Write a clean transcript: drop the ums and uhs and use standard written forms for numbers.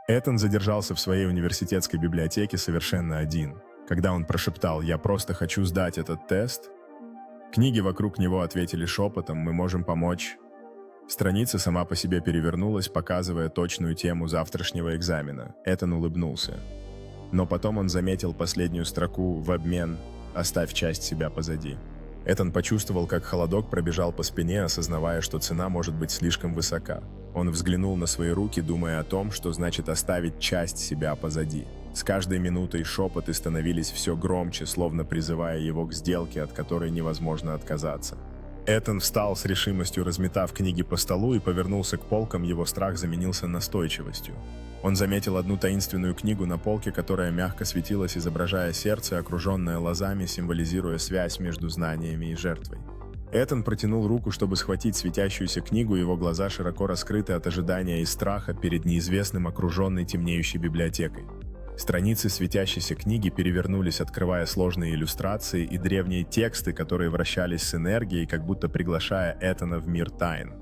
Этан задержался в своей университетской библиотеке совершенно один. Когда он прошептал «Я просто хочу сдать этот тест», книги вокруг него ответили шепотом «Мы можем помочь». Страница сама по себе перевернулась, показывая точную тему завтрашнего экзамена. Этан улыбнулся. Но потом он заметил последнюю строку в обмен «Оставь часть себя позади». Этан почувствовал, как холодок пробежал по спине, осознавая, что цена может быть слишком высока. Он взглянул на свои руки, думая о том, что значит оставить часть себя позади. С каждой минутой шепоты становились все громче, словно призывая его к сделке, от которой невозможно отказаться. Этан встал с решимостью, разметав книги по столу, и повернулся к полкам, его страх заменился настойчивостью. Он заметил одну таинственную книгу на полке, которая мягко светилась, изображая сердце, окруженное лозами, символизируя связь между знаниями и жертвой. Этан протянул руку, чтобы схватить светящуюся книгу, его глаза широко раскрыты от ожидания и страха перед неизвестным, окруженной темнеющей библиотекой. Страницы светящейся книги перевернулись, открывая сложные иллюстрации и древние тексты, которые вращались с энергией, как будто приглашая Этана в мир тайн.